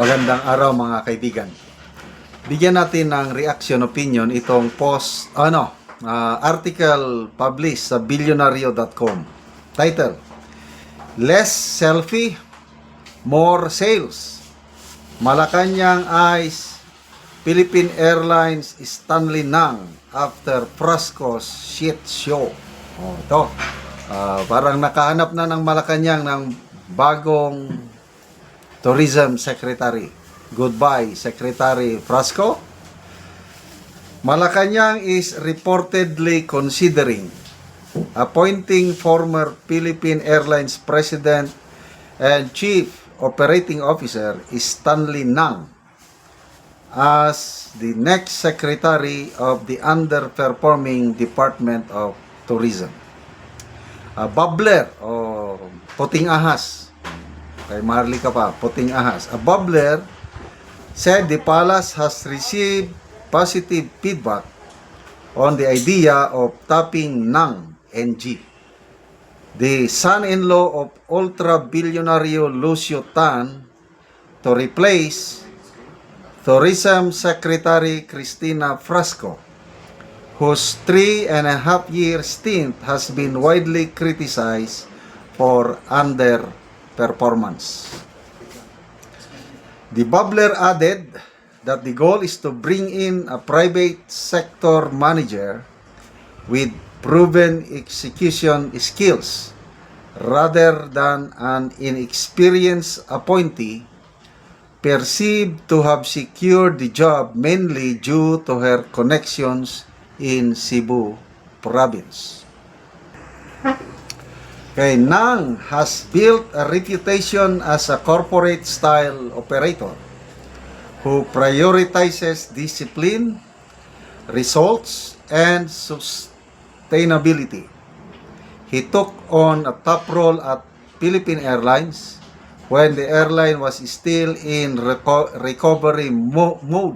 Magandang araw mga kaibigan. Bigyan natin ng reaction opinion itong article published sa billionario.com. Title: Less selfie, more sales. Malacanang Eyes Philippine Airlines Stanley Nang after Frasco's shit show. Ito. Parang nakahanap na ng Malacanang ng bagong Tourism Secretary. Goodbye, Secretary Frasco. Malacanang is reportedly considering appointing former Philippine Airlines President and Chief Operating Officer Stanley Nang as the next Secretary of the underperforming Department of Tourism. Bubbler o puting ahas. Kay Marley ka pa, puting ahas. A bubbler said the palace has received positive feedback on the idea of tapping Nang NG, the son-in-law of ultra-billionaire Lucio Tan, to replace Tourism Secretary Cristina Frasco, whose 3.5-year stint has been widely criticized for underperformance. The bubbler added that the goal is to bring in a private sector manager with proven execution skills rather than an inexperienced appointee perceived to have secured the job mainly due to her connections in Cebu province. Okay, Nang has built a reputation as a corporate-style operator who prioritizes discipline, results, and sustainability. He took on a top role at Philippine Airlines when the airline was still in recovery mode,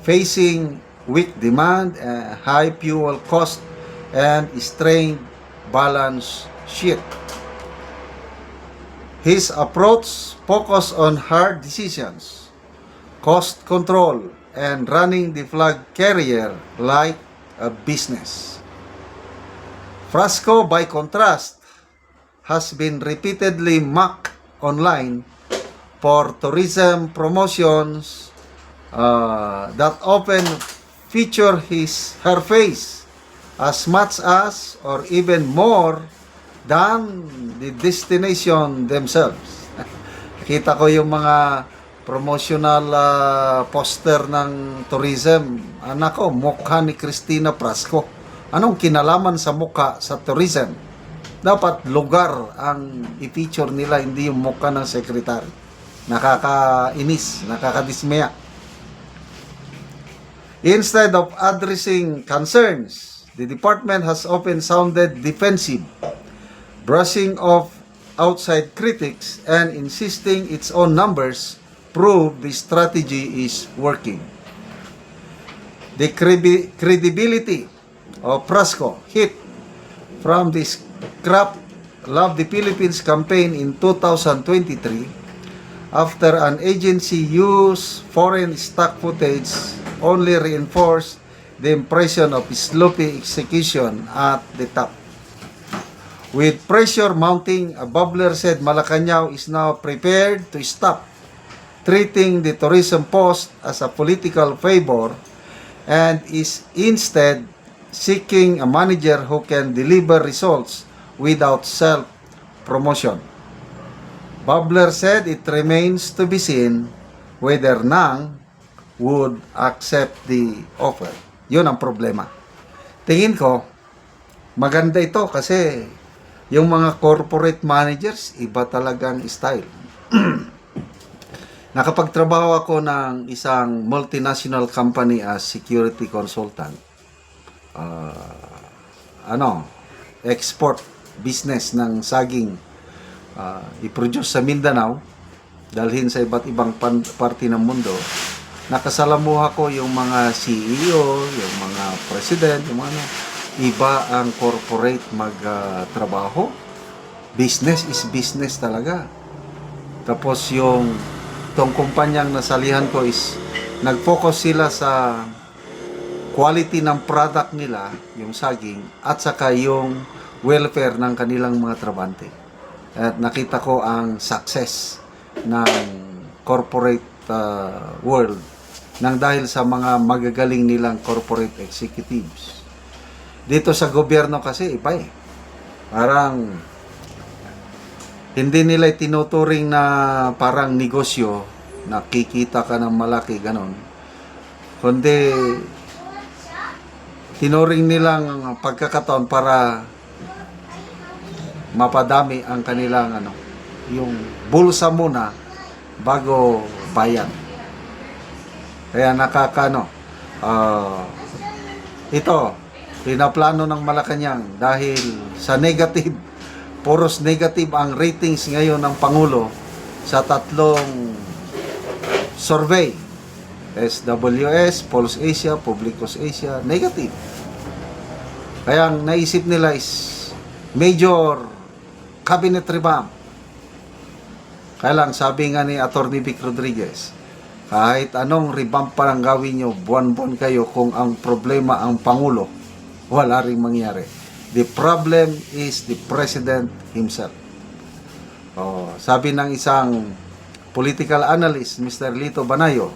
facing weak demand, high fuel cost, and strained balance sheet. His approach focused on hard decisions, cost control, and running the flag carrier like a business. Frasco, by contrast, has been repeatedly mocked online for tourism promotions that often feature her face as much as or even more than the destination themselves. Kita ko yung mga promotional poster ng tourism. Anak ko, mukha ni Cristina Frasco. Anong kinalaman sa mukha sa tourism? Dapat lugar ang i-feature nila, hindi yung mukha ng sekretary. Nakakainis, nakakadismaya. Instead of addressing concerns, the department has often sounded defensive, brushing off outside critics and insisting its own numbers prove the strategy is working. The credibility of Frasco hit from the Scrap Love the Philippines campaign in 2023 after an agency used foreign stock footage only reinforced the impression of sloppy execution at the top. With pressure mounting, a bubbler said Malacanang is now prepared to stop treating the tourism post as a political favor and is instead seeking a manager who can deliver results without self-promotion. Bubbler said it remains to be seen whether Nang would accept the offer. Yun ang problema. Tingin ko, maganda ito kasi yung mga corporate managers, iba talagang style. Nakapagtrabaho ako ng isang multinational company as security consultant. Export business ng saging i-produce sa Mindanao, dalhin sa iba't ibang parte ng mundo. Nakasalamuha ko yung mga CEO, yung mga president, yung mga iba ang corporate magtrabaho. Business is business talaga. Tapos yung Itong kumpanyang nasalihan ko is nag-focus sila sa quality ng product nila, yung saging, at saka yung welfare ng kanilang mga trabante. At nakita ko ang success ng corporate world nang dahil sa mga magagaling nilang corporate executives. Dito sa gobyerno kasi iba eh. Parang hindi nila tinuturing na parang negosyo, nakikita ka ng malaki, ganon. Kundi tinuring nilang pagkakataon para mapadami ang kanilang yung bulsa muna bago bayan. Kaya ito, pinaplano ng Malacanang dahil sa negative, puros negative ang ratings ngayon ng Pangulo sa tatlong survey. SWS, Pulse Asia, Publicos Asia, negative. Kaya ang naisip nila is major cabinet revamp. Kaya lang, sabi nga ni Atty. Vic Rodriguez, kahit anong revamp pa lang gawin nyo, buwan-buwan kayo, kung ang problema ang Pangulo, wala ring mangyari. The problem is the President himself. Sabi ng isang political analyst, Mr. Lito Banayo,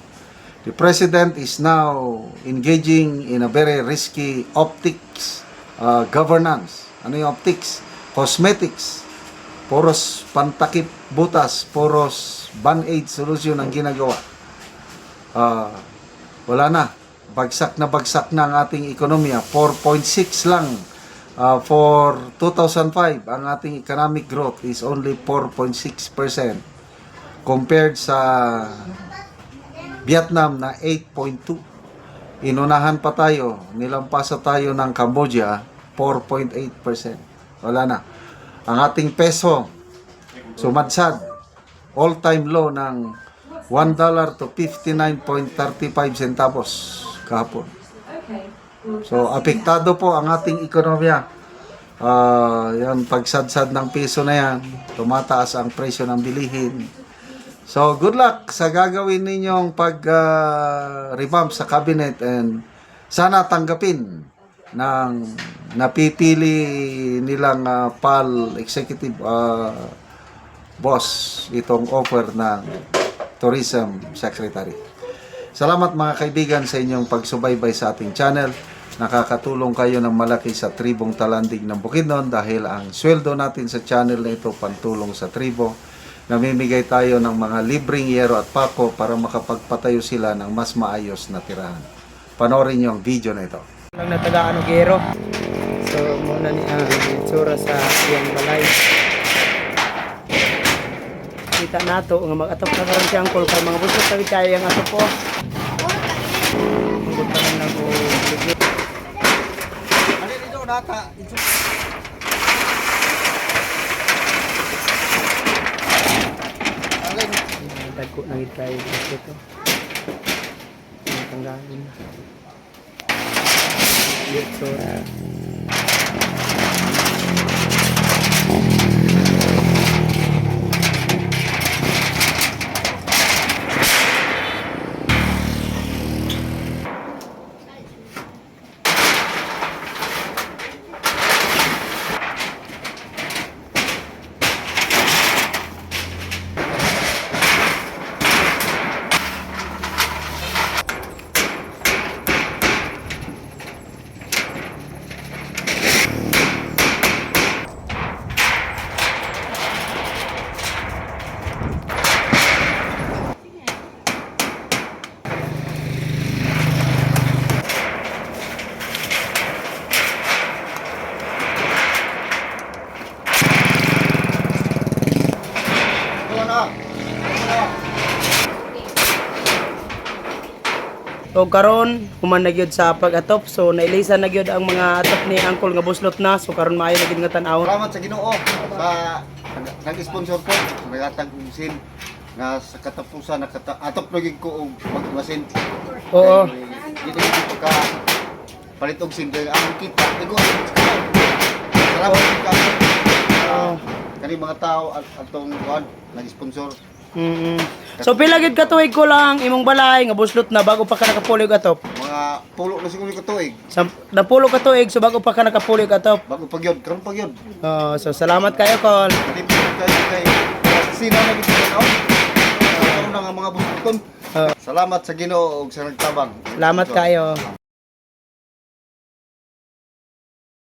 the President is now engaging in a very risky optics governance. Ano yung optics? Cosmetics. Puros pantakip butas, puros band-aid solution ang ginagawa. Wala na. Bagsak na ang ating ekonomiya. 4.6 lang. For 2005, ang ating economic growth is only 4.6% compared sa Vietnam na 8.2. Inunahan pa tayo, nilampasa tayo ng Cambodia, 4.8%. Wala na. Ang ating peso, sumadsad, all-time low ng $1 to 59.35 centavos kahapon. So, apektado po ang ating ekonomiya. Yan, pagsadsad ng peso na yan, tumataas ang presyo ng bilihin. So, good luck sa gagawin ninyong pag-revamp sa cabinet, and sana tanggapin ng napipili nilang PAL executive boss itong offer ng Tourism Secretary. Salamat mga kaibigan sa inyong pagsubaybay sa ating channel. Nakakatulong kayo ng malaki sa tribong Talandig ng Bukidnon dahil ang sweldo natin sa channel na ito pantulong sa tribo. Namimigay tayo ng mga libreng yero at pako para makapagpatayo sila ng mas maayos na tirahan. Panoorin niyo ang video na ito. Lang na taga Gero. So muna ni ang itsura sa iyang balay. Kita nato nga mag-atop na karon siyang kol kay mga busog tawi kay ang atop po. Mugod pa man nag ligit. Ali dito nata. Alin dagko nang itay dito. Tanggalin. So O karon human na gyud sa pag-atop, so nailisan na gyud ang mga atop ni Uncle nga buslot na, so karon maayo na gyud nga tan-awon. Salamat sa Ginoo sa nag-sponsor po, magatag sin nga sa katapusan atop lagi ko og magmasin. Oo. Dito ko ka palit og sin ang kita igo. Salamat ka. Kani mga tao atong kuan nag-sponsor So pila gid ka tuig ko lang imong balay nga buslot na bago pa ka nakapuloy og atop. Mga pulo na siguro ka tuig. Napulo ka tuig so bago pa ka nakapuloy og atop. Bago pagyod, karon pagyod. So salamat kayo Kol. Malipit kayo kay sino na gid ka na nga mga buston. Salamat sa Ginoo ug sa nagtabang. Salamat kayo.